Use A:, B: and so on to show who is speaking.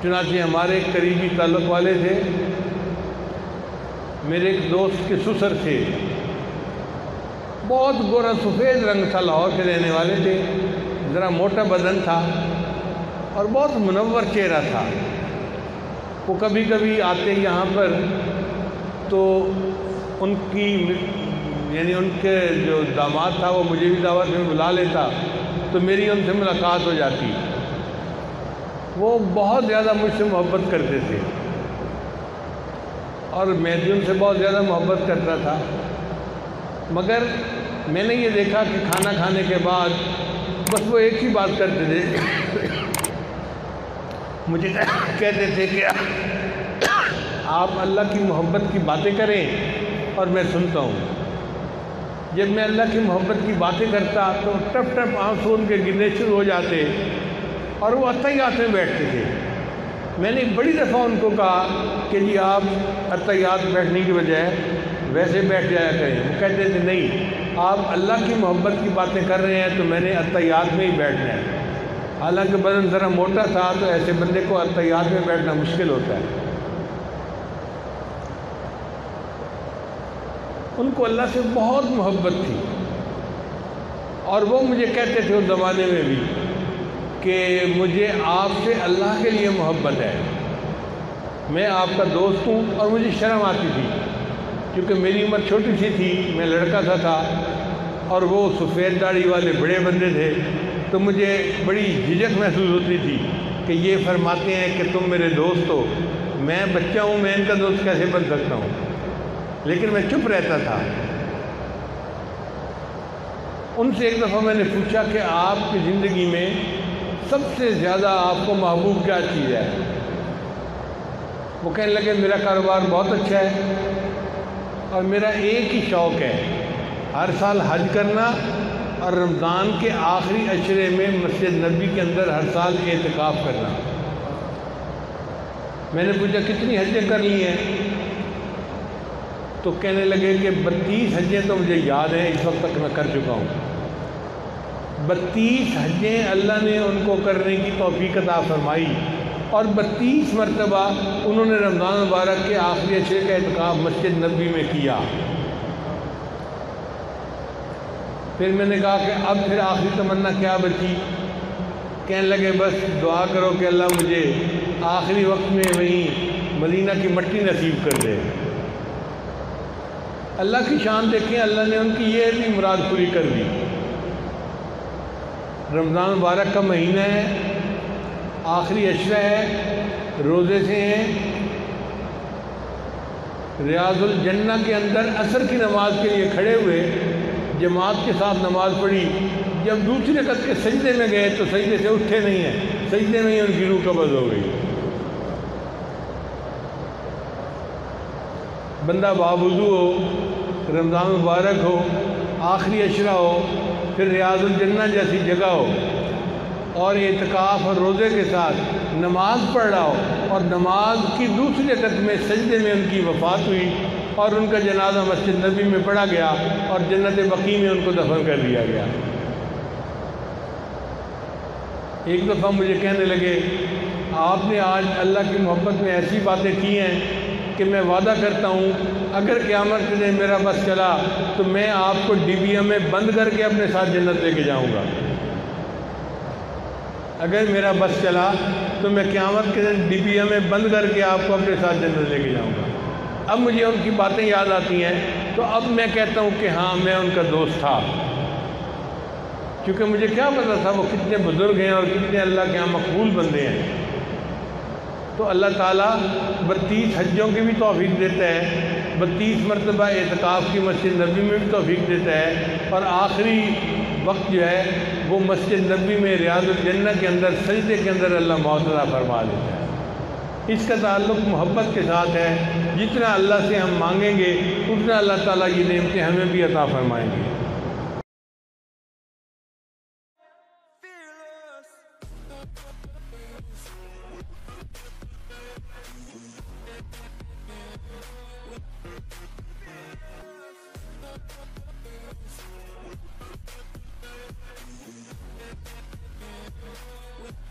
A: چنانچہ ہمارے ایک قریبی تعلق والے تھے، میرے ایک دوست کے سسر تھے، بہت گورا سفید رنگ تھا، لاہور کے رہنے والے تھے، ذرا موٹا بدن تھا اور بہت منور چہرہ تھا۔ وہ کبھی کبھی آتے یہاں پر تو ان کی یعنی ان کے جو داماد تھا وہ مجھے بھی دعوت میں بلا لیتا تو میری ان سے ملاقات ہو جاتی۔ وہ بہت زیادہ مجھ سے محبت کرتے تھے اور میں بھی ان سے بہت زیادہ محبت کرتا تھا، مگر میں نے یہ دیکھا کہ کھانا کھانے کے بعد بس وہ ایک ہی بات کرتے تھے، مجھے کہتے تھے کہ آپ اللہ کی محبت کی باتیں کریں اور میں سنتا ہوں۔ جب میں اللہ کی محبت کی باتیں کرتا تو ٹپ ٹپ آنسو ان کے گرنے شروع ہو جاتے اور وہ عطیات میں بیٹھتے تھے۔ میں نے بڑی دفعہ ان کو کہا کہ جی آپ عطیات بیٹھنے کی بجائے ویسے بیٹھ جایا کریں۔ وہ کہتے تھے نہیں، آپ اللہ کی محبت کی باتیں کر رہے ہیں تو میں نے عطیات میں ہی بیٹھنا ہے۔ حالانکہ بدن ذرا موٹا تھا تو ایسے بندے کو عطیات میں بیٹھنا مشکل ہوتا ہے۔ ان کو اللہ سے بہت محبت تھی اور وہ مجھے کہتے تھے اس زمانے میں بھی کہ مجھے آپ سے اللہ کے لیے محبت ہے، میں آپ کا دوست ہوں۔ اور مجھے شرم آتی تھی کیونکہ میری عمر چھوٹی سی تھی، میں لڑکا سا تھا اور وہ سفید داڑھی والے بڑے بندے تھے، تو مجھے بڑی جھجک محسوس ہوتی تھی کہ یہ فرماتے ہیں کہ تم میرے دوست ہو، میں بچہ ہوں، میں ان کا دوست کیسے بن سکتا ہوں؟ لیکن میں چپ رہتا تھا۔ ان سے ایک دفعہ میں نے پوچھا کہ آپ کی زندگی میں سب سے زیادہ آپ کو محبوب کیا چیز ہے؟ وہ کہنے لگے میرا کاروبار بہت اچھا ہے اور میرا ایک ہی شوق ہے، ہر سال حج کرنا اور رمضان کے آخری عشرے میں مسجد نبی کے اندر ہر سال اعتکاف کرنا۔ میں نے پوچھا کتنی حجیں کر لی ہیں؟ تو کہنے لگے کہ 32 حجیں تو مجھے یاد ہیں، اس وقت تک میں کر چکا ہوں۔ 32 حجیں اللہ نے ان کو کرنے کی توفیق عطا فرمائی اور 32 مرتبہ انہوں نے رمضان مبارک کے آخری عشرے کا اعتکاف مسجد نبی میں کیا۔ پھر میں نے کہا کہ اب پھر آخری تمنا کیا بچی؟ کہنے لگے بس دعا کرو کہ اللہ مجھے آخری وقت میں وہیں مدینہ کی مٹی نصیب کر دے۔ اللہ کی شان دیکھیں، اللہ نے ان کی یہ بھی مراد پوری کر دی۔ رمضان مبارک کا مہینہ ہے، آخری عشرہ ہے، روزے سے ہیں، ریاض الجنہ کے اندر عصر کی نماز کے لیے کھڑے ہوئے، جماعت کے ساتھ نماز پڑھی، جب دوسری رکعت کے سجدے میں گئے تو سجدے سے اٹھے نہیں ہیں، سجدے میں ہی ان کی روح قبض ہو گئی۔ بندہ باوضو ہو، رمضان مبارک ہو، آخری عشرہ ہو، پھر ریاض الجنہ جیسی جگہ ہو اور اعتکاف اور روزے کے ساتھ نماز پڑھ رہا ہو اور نماز کی دوسری رکعت میں سجدے میں ان کی وفات ہوئی اور ان کا جنازہ مسجد نبی میں پڑھا گیا اور جنت بقیع میں ان کو دفن کر دیا گیا۔ ایک دفعہ مجھے کہنے لگے آپ نے آج اللہ کی محبت میں ایسی باتیں کی ہیں کہ میں وعدہ کرتا ہوں اگر قیامت کے دن میرا بس چلا تو میں آپ کو ڈبیا میں بند کر کے اپنے ساتھ جنت لے کے جاؤں گا۔ اگر میرا بس چلا تو میں قیامت کے دن ڈبیا میں بند کر کے آپ کو اپنے ساتھ جنت لے کے جاؤں گا۔ اب مجھے ان کی باتیں یاد آتی ہیں تو اب میں کہتا ہوں کہ ہاں میں ان کا دوست تھا، کیونکہ مجھے کیا پتا تھا وہ کتنے بزرگ ہیں اور کتنے اللہ کے ہاں مقبول بندے ہیں۔ تو اللہ تعالیٰ 32 حجوں کی بھی توفیق دیتا ہے، 32 مرتبہ اعتکاف کی مسجد نبی میں بھی توفیق دیتا ہے اور آخری وقت جو ہے وہ مسجد نبی میں ریاض الجنہ کے اندر سجدے کے اندر اللہ موت عطا فرما دیتا ہے۔ اس کا تعلق محبت کے ساتھ ہے، جتنا اللہ سے ہم مانگیں گے اتنا اللہ تعالیٰ یہ نعمتیں ہمیں بھی عطا فرمائیں گے۔
B: with